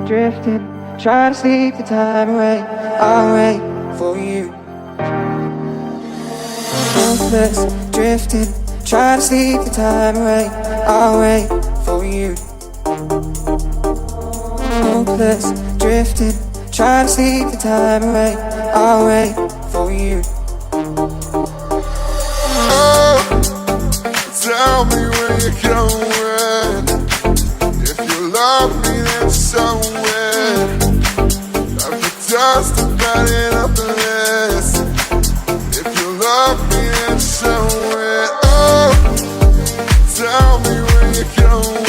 Drifting, try to sleep the time away. I'll wait for you. Hopeless, drifting, try to sleep the time away. I'll wait for you. Hopeless, drifting, try to sleep the time away. I'll wait for you. Oh, tell me where you're going. If you love me, then so it. I've just about it up the list. If you love me, then so it. Oh, tell me where you're going.